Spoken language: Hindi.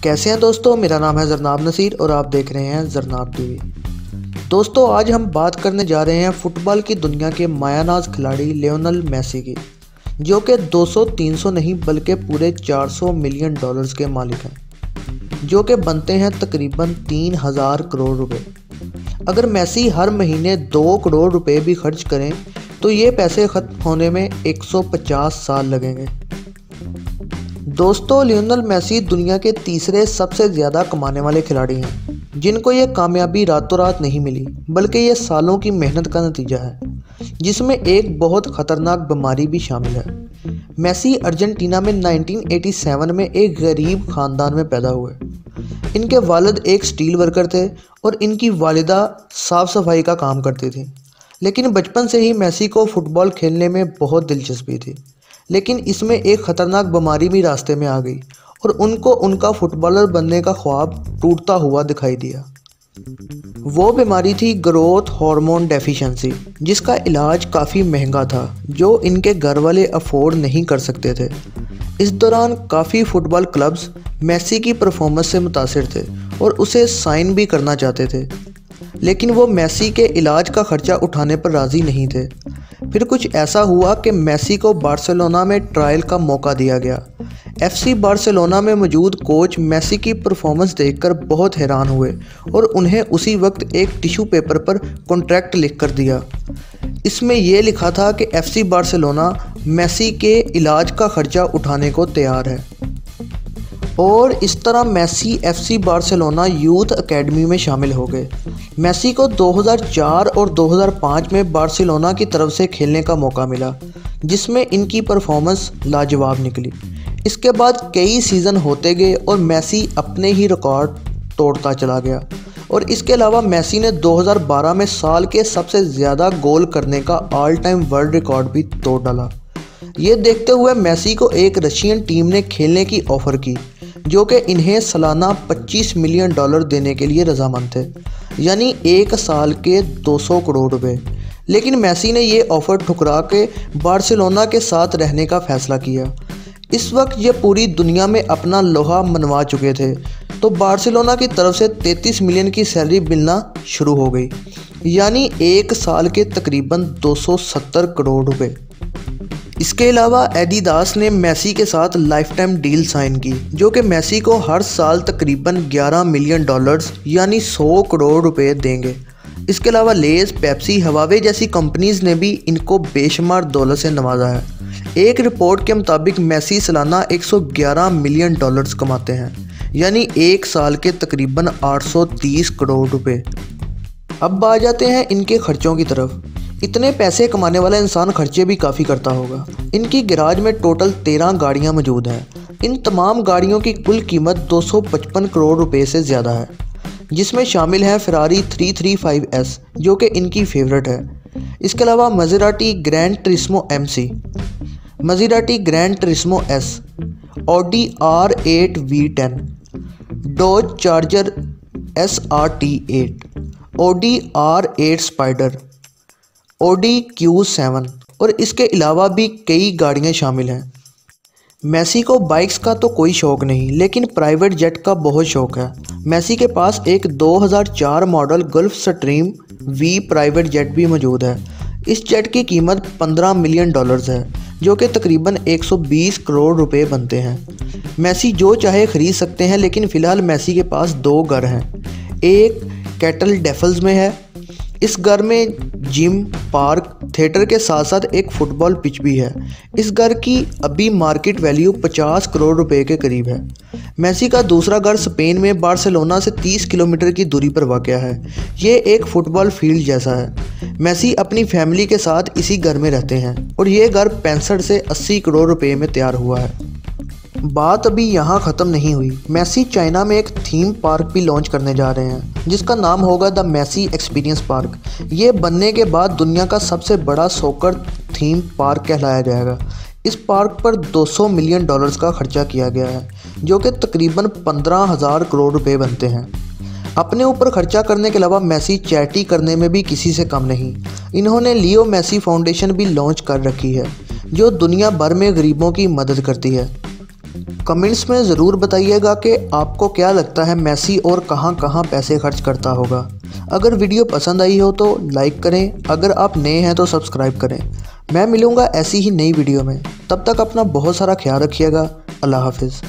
कैसे हैं दोस्तों। मेरा नाम है जरनाब नसीर और आप देख रहे हैं जरनाब टीवी। दोस्तों आज हम बात करने जा रहे हैं फुटबॉल की दुनिया के मायानाज खिलाड़ी लियोनेल मेसी की, जो कि 200-300 नहीं बल्कि पूरे 400 मिलियन डॉलर्स के मालिक हैं, जो कि बनते हैं तकरीबन 3000 करोड़ रुपए। अगर मेसी हर महीने 2 करोड़ रुपए भी खर्च करें तो ये पैसे खत्म होने में 150 साल लगेंगे। दोस्तों लियोनेल मेसी दुनिया के तीसरे सबसे ज़्यादा कमाने वाले खिलाड़ी हैं, जिनको ये कामयाबी रातों रात नहीं मिली बल्कि ये सालों की मेहनत का नतीजा है, जिसमें एक बहुत ख़तरनाक बीमारी भी शामिल है। मेसी अर्जेंटीना में 1987 में एक गरीब ख़ानदान में पैदा हुए। इनके वालिद एक स्टील वर्कर थे और इनकी वालिदा साफ़ सफाई का काम करती थी। लेकिन बचपन से ही मेसी को फ़ुटबॉल खेलने में बहुत दिलचस्पी थी, लेकिन इसमें एक ख़तरनाक बीमारी भी रास्ते में आ गई और उनको उनका फुटबॉलर बनने का ख्वाब टूटता हुआ दिखाई दिया। वो बीमारी थी ग्रोथ हार्मोन डेफिशिएंसी, जिसका इलाज काफ़ी महंगा था, जो इनके घर वाले अफोर्ड नहीं कर सकते थे। इस दौरान काफ़ी फुटबॉल क्लब्स मेसी की परफॉर्मेंस से मुतासिर थे और उसे साइन भी करना चाहते थे, लेकिन वो मेसी के इलाज का खर्चा उठाने पर राज़ी नहीं थे। फिर कुछ ऐसा हुआ कि मेसी को बार्सिलोना में ट्रायल का मौका दिया गया। एफसी बार्सिलोना में मौजूद कोच मेसी की परफॉर्मेंस देखकर बहुत हैरान हुए और उन्हें उसी वक्त एक टिश्यू पेपर पर कॉन्ट्रैक्ट लिख कर दिया। इसमें यह लिखा था कि एफसी बार्सिलोना मेसी के इलाज का खर्चा उठाने को तैयार है। और इस तरह Messi FC Barcelona youth academy में शामिल हो गए। मेसी को 2004 और 2005 में बार्सिलोना की तरफ से खेलने का मौका मिला, जिसमें इनकी परफॉर्मेंस लाजवाब निकली। इसके बाद कई सीज़न होते गए और मेसी अपने ही रिकॉर्ड तोड़ता चला गया। और इसके अलावा मेसी ने 2012 में साल के सबसे ज़्यादा गोल करने का ऑल टाइम वर्ल्ड रिकॉर्ड भी तोड़ डाला। ये देखते हुए मेसी को एक रशियन टीम ने खेलने की ऑफ़र की, जो कि इन्हें सालाना 25 मिलियन डॉलर देने के लिए रजामंद थे, यानी एक साल के 200 करोड़ रुपए। लेकिन मेसी ने ये ऑफ़र ठुकरा के बार्सिलोना के साथ रहने का फ़ैसला किया। इस वक्त ये पूरी दुनिया में अपना लोहा मनवा चुके थे, तो बार्सिलोना की तरफ से 33 मिलियन की सैलरी मिलना शुरू हो गई, यानी एक साल के तकरीबन 270 करोड़ रुपए। इसके अलावा एडिडास ने मेसी के साथ लाइफ टाइम डील साइन की, जो कि मेसी को हर साल तकरीबन 11 मिलियन डॉलर्स यानी 100 करोड़ रुपए देंगे। इसके अलावा लेज, पेप्सी, हवावे जैसी कंपनीज ने भी इनको बेशुमार दौलत से नवाजा है। एक रिपोर्ट के मुताबिक मेसी सालाना 111 मिलियन डॉलर्स कमाते हैं, यानी एक साल के तकरीबन 830 करोड़ रुपए। अब आ जाते हैं इनके खर्चों की तरफ। इतने पैसे कमाने वाला इंसान खर्चे भी काफ़ी करता होगा। इनकी गैराज में टोटल 13 गाड़ियाँ मौजूद हैं। इन तमाम गाड़ियों की कुल कीमत 255 करोड़ रुपए से ज़्यादा है, जिसमें शामिल है फरारी 335S, जो कि इनकी फेवरेट है। इसके अलावा Maserati Gran Turismo MC, Maserati Gran Turismo S, Audi R8 V10, Dodge Charger SRT8, Audi R8 Spyder, Audi Q7 और इसके अलावा भी कई गाड़ियां शामिल हैं। मेसी को बाइक्स का तो कोई शौक़ नहीं, लेकिन प्राइवेट जेट का बहुत शौक़ है। मेसी के पास एक 2004 model gulf stream V private jet भी मौजूद है। इस जेट की कीमत 15 मिलियन डॉलर्स है, जो कि तकरीबन 120 करोड़ रुपए बनते हैं। मेसी जो चाहे ख़रीद सकते हैं, लेकिन फ़िलहाल मेसी के पास 2 घर हैं। एक कैटल डेफल्स में है। इस घर में जिम, पार्क, थिएटर के साथ साथ एक फुटबॉल पिच भी है। इस घर की अभी मार्केट वैल्यू 50 करोड़ रुपए के करीब है। मेसी का दूसरा घर स्पेन में बार्सिलोना से 30 किलोमीटर की दूरी पर वाक़या है। ये एक फुटबॉल फील्ड जैसा है। मेसी अपनी फैमिली के साथ इसी घर में रहते हैं और ये घर 65 से 80 करोड़ रुपए में तैयार हुआ है। बात अभी यहाँ ख़त्म नहीं हुई। मेसी चाइना में एक थीम पार्क भी लॉन्च करने जा रहे हैं, जिसका नाम होगा द मेसी एक्सपीरियंस पार्क। ये बनने के बाद दुनिया का सबसे बड़ा सॉकर थीम पार्क कहलाया जाएगा। इस पार्क पर 200 मिलियन डॉलर्स का खर्चा किया गया है, जो कि तकरीबन 15,000 करोड़ रुपए बनते हैं। अपने ऊपर खर्चा करने के अलावा मेसी चैरिटी करने में भी किसी से कम नहीं। इन्होंने लियो मेसी फाउंडेशन भी लॉन्च कर रखी है, जो दुनिया भर में गरीबों की मदद करती है। कमेंट्स में ज़रूर बताइएगा कि आपको क्या लगता है मेसी और कहां कहां पैसे खर्च करता होगा। अगर वीडियो पसंद आई हो तो लाइक करें, अगर आप नए हैं तो सब्सक्राइब करें। मैं मिलूँगा ऐसी ही नई वीडियो में, तब तक अपना बहुत सारा ख्याल रखिएगा। अल्लाह हाफिज़।